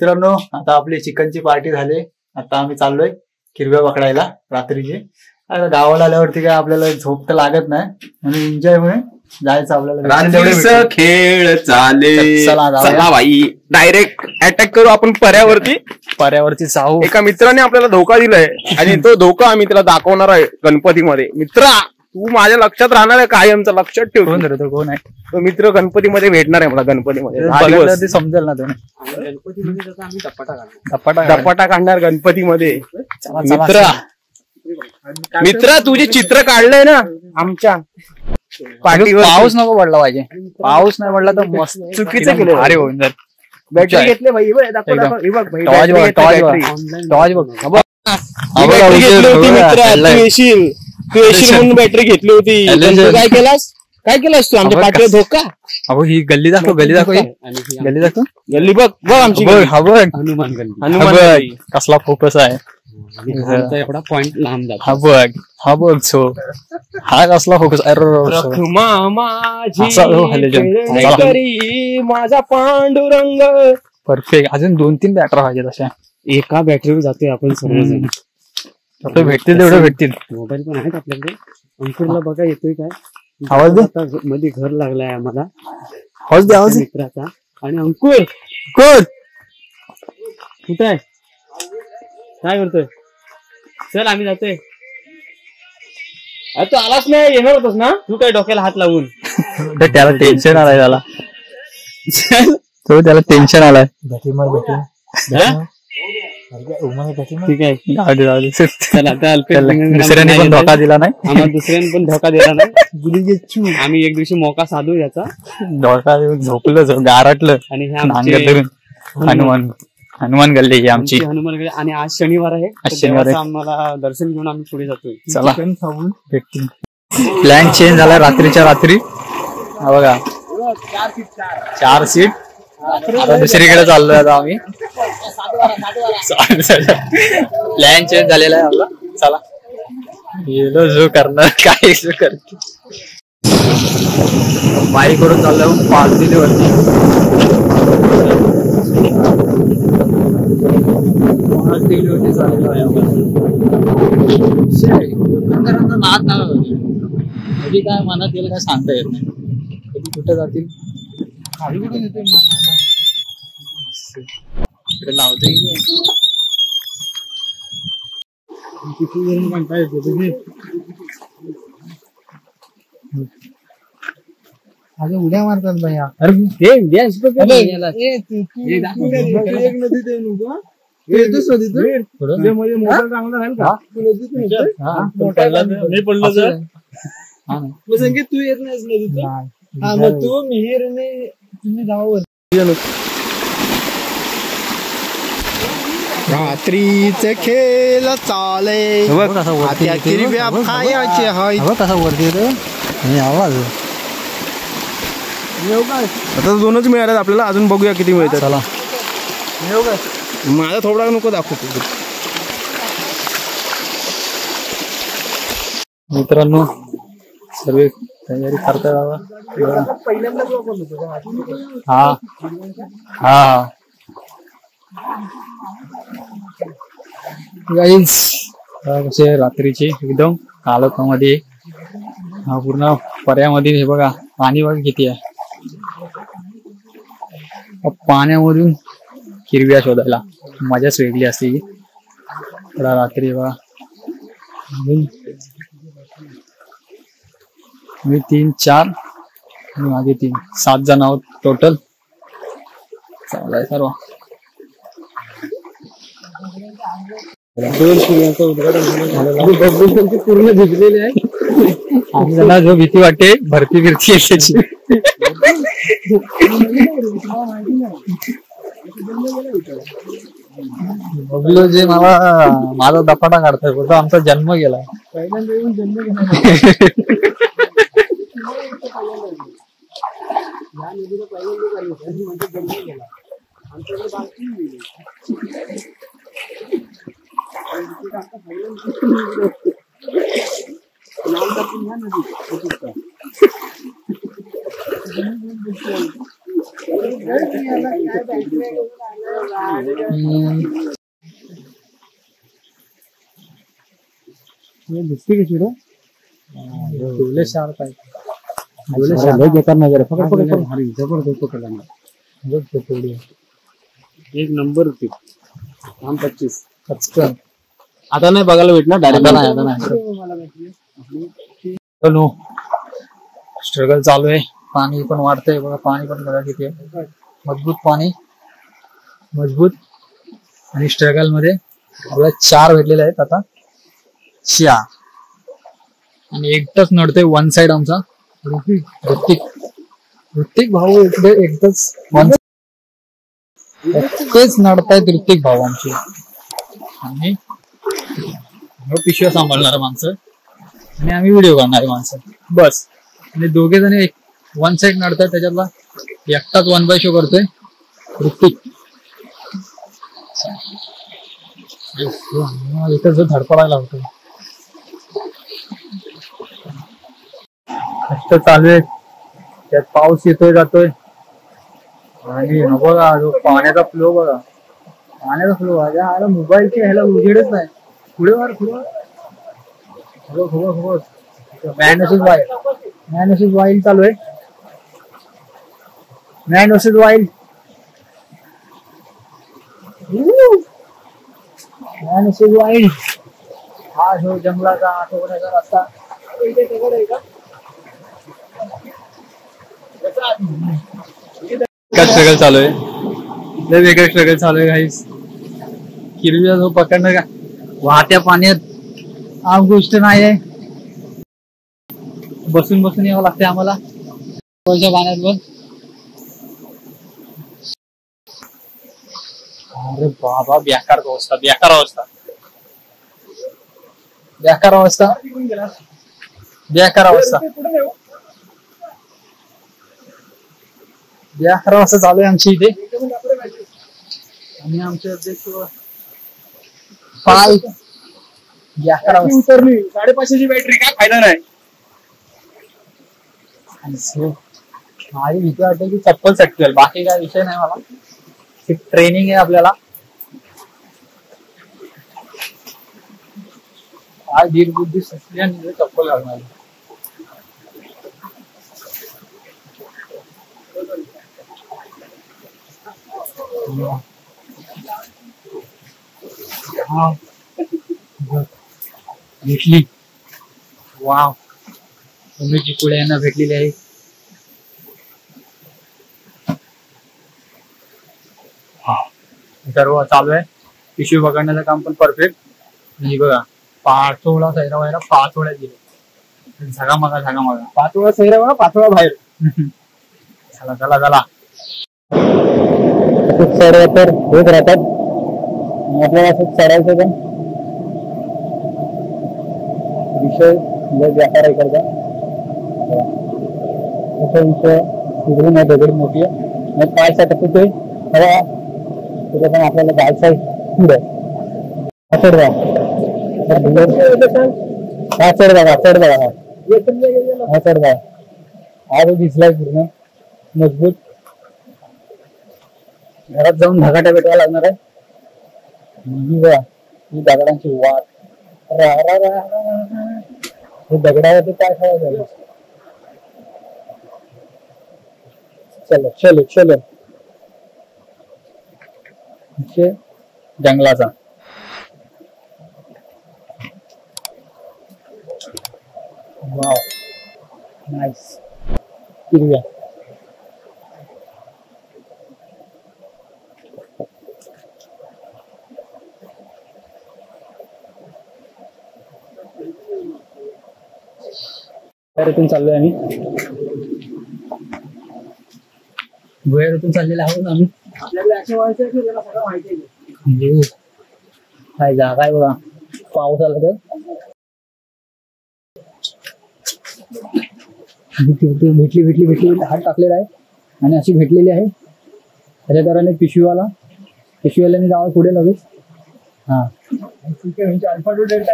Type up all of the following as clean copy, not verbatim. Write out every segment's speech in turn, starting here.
मित्रांनो आता आपली चिकनची पार्टी झाली. आता आम्ही चाललोय किरव्या पकडायला रात्रीची. आता गावाला आल्यावरती काय आपल्याला झोप तर लागत नाही म्हणून एन्जॉय म्हणून जायचं आपल्याला. खेळ चाले. चला भाई डायरेक्ट अटॅक करू आपण पर्यावरती जाऊ. एका मित्राने आपल्याला धोका दिलाय आणि तो धोका आम्ही त्याला दाखवणार आहे गणपतीमध्ये. मित्रा तू माझ्या लक्षात राहणार आहे कायमचं लक्षात ठेव. कोण आहे तो मित्र गणपतीमध्ये भेटणार आहे मला. गणपतीमध्ये समजेल ना तुम्ही. गणपतीमध्ये आम्ही धपाटा काढणार गणपतीमध्ये. मित्रा तुझे चित्र काढलंय ना आमच्या पाठीवर. पाऊस नको पडला पाहिजे. पाऊस नाही पडला तर मस्त चुकीचं केलं. अरे होऊन जाईल. बॅटरी घेतले भाई तू येशील म्हणून बॅटरी घेतली होती. काय केलास तू आमच्या पाठीवर धोका. अहो ही गल्ली दाखव गल्ली दाखव गल्ली बघ आमची. हनुमान कसला फोकस आहे. एवढा पॉइंट लांब जातो. हा बघ सो हा कसला फोकस. माझा पांडुरंग. परफेक्ट. अजून 2-3 बॅटरी पाहिजे तशा. एका बॅटरीवर जातोय आपण सर्वजण. भेटतील तेवढे भेटतील. मोबाईल पण आहेत आपल्याकडे. अंकुरला बघा येतोय काय आवाज दे. मध्ये घर लागलाय आम्हाला. आवाज मित्राचा. आणि अंकुर कुठे आहे काय करतोय. चल आम्ही जातोय. तू आलाच नाही येणार होतस ना. तू काय डोक्याला हात लावून. त्याला टेन्शन आलाय. त्याला टेन्शन आलाय. ठीक आहे दुसऱ्याने पण धोका दिला नाही. आम्हाला दुसऱ्याने पण धोका दिला नाही. आम्ही एक दिवशी मोका साधू याचा. धोका देऊन झोपलं गारटलं. आणि हनुमान गल्ली ही आमची. हनुमान गल्ली. आणि आज शनिवार आहे. आम्हाला दर्शन घेऊन आम्ही पुढे जातोय. चला प्लॅन चेंज झाला रात्रीच्या रात्री. हा बघा 4 सीट. आता दुसरीकडे चाललोय आता आम्ही. प्लॅन चेंज झालेला आहे आपला. चला गेलो जो करणार काय जो करतो. बाईक वरून चाललोय पालखीवरती. कधी काय मनात येईल काय सांगता येत नाही. कधी कुठे जातील. कुठून येते इकडे लावते. अरे उड्या मारतात भैया. तू येत नाहीस नदीत. तू मिहीरने तुम्ही जावं. रात्रीचे खेळ चाले. कसा वरती येतो आवाज. आता 2च मिळाले आपल्याला. अजून बघूया किती मिळतात. चला माझा थोडा नको दाखवतो. मित्रांनो सर्व तयारी करता जावा. हा गाईज कसे रात्रीचे एकदम काळोखामध्ये. हा पूर्ण पर्यामध्ये हे बघा पाणी बघा किती आहे. पाण्यामधून किरव्या शोधायला मजाच वेगळी असते. रात्री बघा मी 3-4 आणि माझे 3 7 जण आहोत टोटल. चालाय सर्व. पूर्ण भिजलेले आहे. आपल्याला जो भीती वाटते भरती फिरती याची. बघलो जे मला माझा दपाटा काढतोय तो आमचा जन्म गेला. पहिल्यांदा येऊन जन्म गेला. दिसते कशी रे डोले शार्प आहे. एक नंबर होती 25. आता नाही बघायला भेटणार डायरेक्ट. चलो स्ट्रगल चालू आहे. पाणी पण वाढतंय बघा. पाणी पण बघा किती आहे. मजबूत पाणी, मजबूत. आणि स्ट्रगल मध्ये आपल्याला 4 भेटलेले आहेत आता. 4 आणि एकटाच नडतोय वन साइड आमचा ऋतिक भाऊ. एकटाच तेच नडतायत ऋतिक भाऊ आमचे. आणि पिशव्या सांभाळणारे माणसं आणि आम्ही व्हिडिओ करणारे माणसं बस. आणि दोघे जण वन साइड नडतात. त्याच्यातला एकटाच 1 बाय शो करतोय ऋतिक. इथं जो धडपडायला होतो. कष्ट चालू आहे. त्यात पाऊस येतोय जातोय. आणि बघा जो पाण्याचा फ्लो बघा. पाण्याचा फ्लो आहे. मोबाईलच्या ह्याला उजेडच नाही. पुढे मार पुढे मॅन वर्सेस वाईल्ड चालू आहे. Man versus wild. Man versus wild. हा जो जंगलाचा आठवण्याचा रस्ता. स्ट्रगल चालू आहे. लय वेगळं स्ट्रगल चालू आहे गाईस. किरव्या जो पकडणं का वाहत्या पाण्यात आम गोष्ट नाही आहे. बसून बसून यावं लागते आम्हाला पाण्यात पण. अरे बाबा बेकार अवस्था, बेकार अवस्था, बेकार अवस्था, बेकार अवस्था, बेकार अवस्था चालू आहे आमची इथे. आणि आमचे अध्यक्ष पाय बेकार अवस्था. 550ची बॅटरी काय फायदा नाही. माझी भीती वाटते की चप्पल सटकेल. बाकी काय विषय नाही. मला ट्रेनिंग आहे आपल्याला. आज दीड बुद्धी सटली आणि चप्पल घालणार. भेटली. वाव. उमेशची पुढे यांना भेटलेली आहे. सर्व चालू आहे. पिशवी पकडण्याचं काम पण परफेक्ट. आणि बघा 5 वेळा सैरा व्हायला 5 वेळा गेले. झागा मागा 5 वेळा सैरा बघा 5 वेळा बाहेर. चला चला चला. सर्व तर होत राहतात. आपल्याला असं चढायचं पण विषय बेकार आहे करता. विषय नाही. दगड मोठी आहे. पाय साठवतोय हवा. तिथे पण आपल्याला जायचं पुढे. चढ बघा हा जो दिसलाय पूर्ण मजबूत. घरात जाऊन धगाट्या भेटायला लागणार आहे. ही दगडांची वाट. दगडावरती काय खायला. चलो चलो चलो. जंगलाचा वाव नाईस. हिरव्या भुयारातून चाललोय आम्ही. भुयारातून चाललेला आहोत आम्ही. काय जागा आहे बघा. पाऊस आला तर भेटली हात टाकलेला आहे. आणि अशी भेटलेली आहे. त्याच्या दराने पिशवीवाल्याने जावं पुढे लगेच. हा अल्फा टू डेल्टा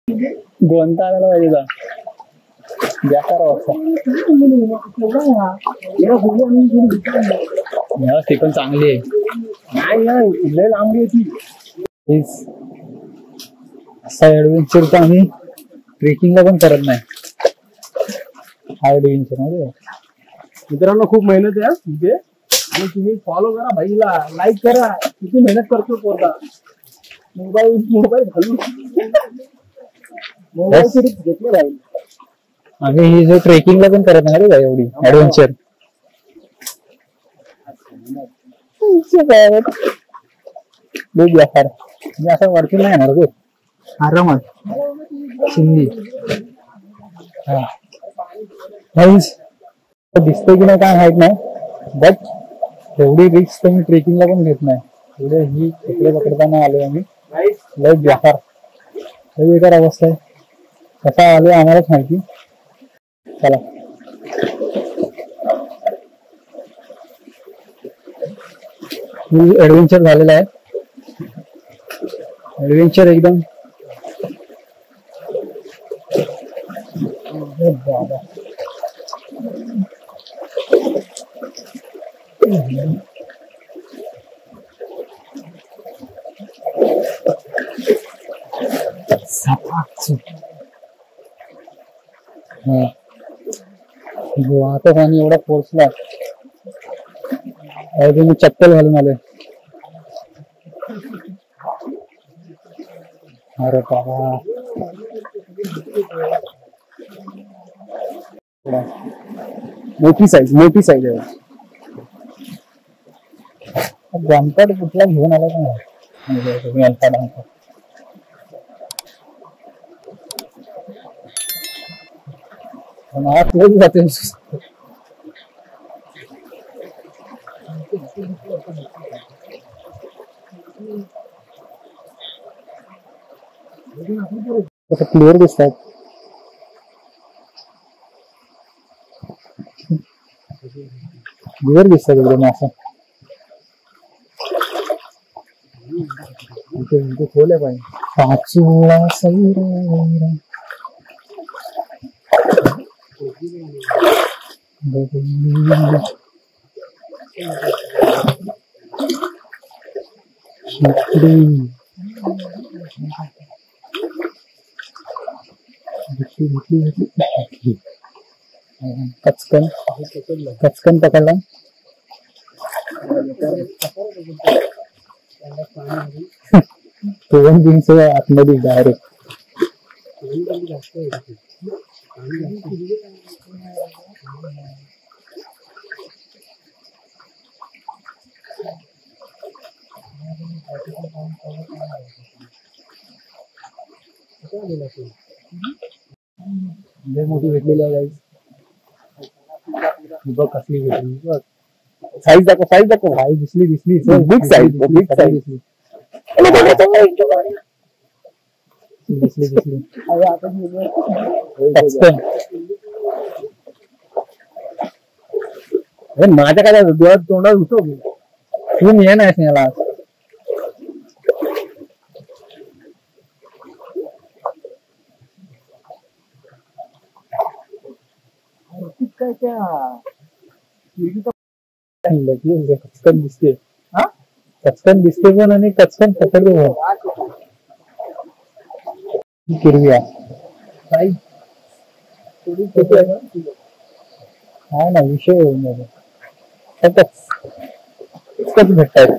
गोंता आणायला पाहिजे का बेकार अवस्था ती पण चांगली आहे. लय लांबी होती. असा ऍडव्हेंचर तर आम्ही ट्रेकिंगला पण करत नाही. हा ऍडव्हेंचर मध्ये मित्रांनो खूप मेहनत आहे तिथे आणि तुम्ही फॉलो करा भाईला, लाईक करा. किती मेहनत करतो पोरगा. मोबाईल घालून मोबाईल घेतले राहील. आम्ही ही जो ट्रेकिंगला पण करत नाही रे का एवढी ऍडव्हेंचर. बेकार मी असं वरती नाही येणार गो आरामात शिंदी. दिसतंय की नाही काय माहित नाही, बट एवढी रिस्क तर मी ट्रेकिंगला पण घेत नाही. एवढे ही इकडे पकडताना आलोय आम्ही. लय बेकार लय बेकार अवस्था आहे. कसा आलोय आम्हालाच माहिती. चला ऍडव्हेंचर झालेला आहे. ऍडव्हेंचर एकदम बाबा आता पाणी एवढा पोचला. मी चप्पल घालून आलोय. अरे बाबा मोठी साईज आहे. जमपट कुठला घेऊन आला का जाते. क्लिअर दिसतात. क्लिअर दिसतात एकदम असं. खोल आहे पाहिजे. पाचोळा सैरा कचकन पकडला. दोन दिवस आतमध्ये डायरेक्ट. मोठी भेटलेली आहे. बघ कसली भेटली. बघ साईज दाखव. साईज दिसली. बिग साईज दिसली. माझ्या काय तोंडात होतो तू ये नाहीस याला. काय कचकन दिसते. कचकन दिसते पण आणि कचकन पकडते पण. किरव्या हा ना विषय होऊन जातो. कचकच भेटतायत.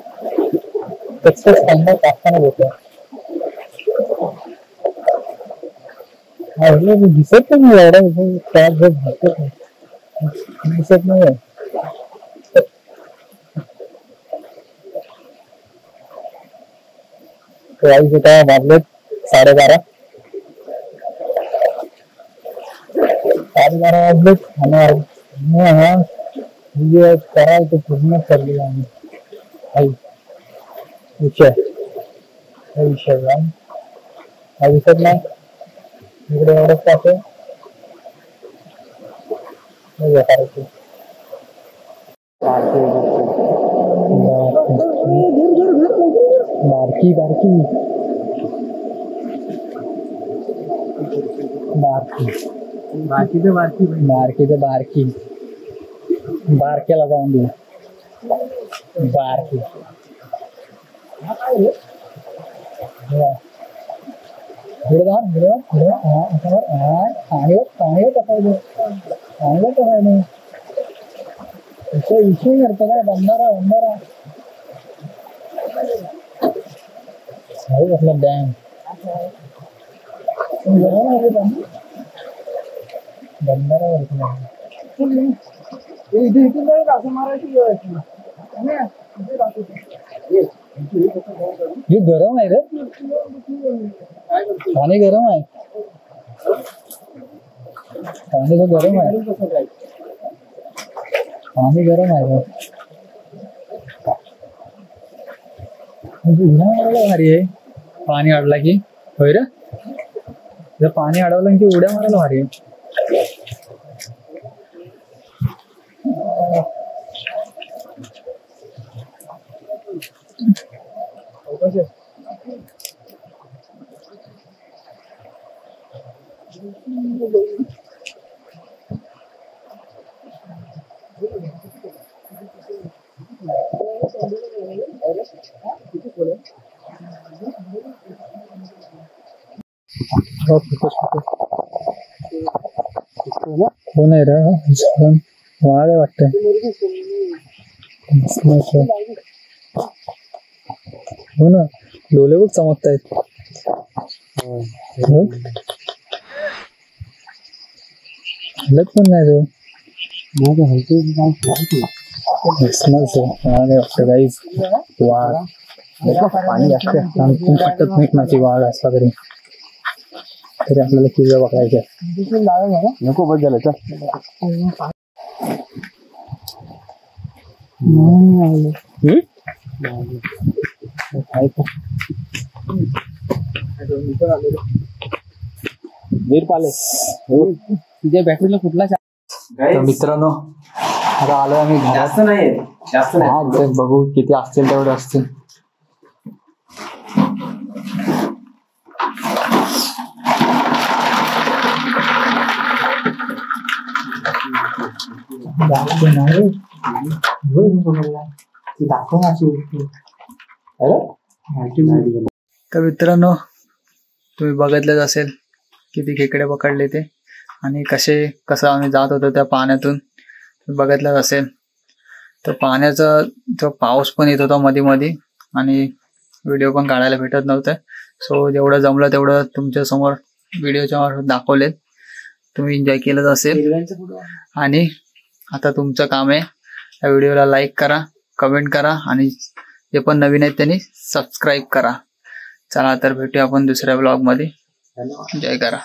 कचकच सांगण्यात असताना होत. दिसत नाही एवढा दिसत नाही. प्राइस होता वाजलेत 12:30 वाजलेत. आणि करायचं पूर्ण ठरलेलं आम्ही. विषय हा दिसत नाही इकडे एवढंच टाके करायचं. बारकी बारकी ते बारकी बारक्याला जाऊन देऊ बारकी विषय करतो काय बंधारा कसला डॅम ये गरम आहे रे पाणी गरम आहे पाणी तो गरम आहे पाणी गरम आहे उड्या मारायला भारी आहे पाणी अडला की होय रे जर पाणी अडवलं की उड्या मारायला भारी आहे हो नाही रे वाढ आहे वाटतं हो ना डोले खूप चमकतायत हलत पण नाही तो गाईज वाघ पाणी जास्त वाटत नाही कुणाची वाघ असला तरी आपल्याला किल्ला बघायचं नको बस झालं वीर पाले तुझ्या बॅटरीला कुठला मित्रांनो आता आलोय आम्ही जास्त नाही बघू किती असतील तेवढे असतील तर मित्रांनो तुम्ही बघितलंच असेल किती खेकडे पकडले ते आणि कसं आम्ही जात होतो त्या पाण्यातून बघितलंच असेल तर पाण्याचा जो पाऊस पण येत होता मध्ये मध्ये आणि व्हिडिओ पण काढायला भेटत नव्हतं सो जेवढं जमलं तेवढं तुमच्या समोर व्हिडिओच्या दाखवले तुम्ही एन्जॉय केलंच असेल आणि आता तुमचं काम आहे या व्हिडिओला लाईक करा कमेंट करा आणि जे पण नवीन आहेत त्यांनी सबस्क्राईब करा चला तर भेटूया आपण दुसऱ्या ब्लॉग मध्ये जय करा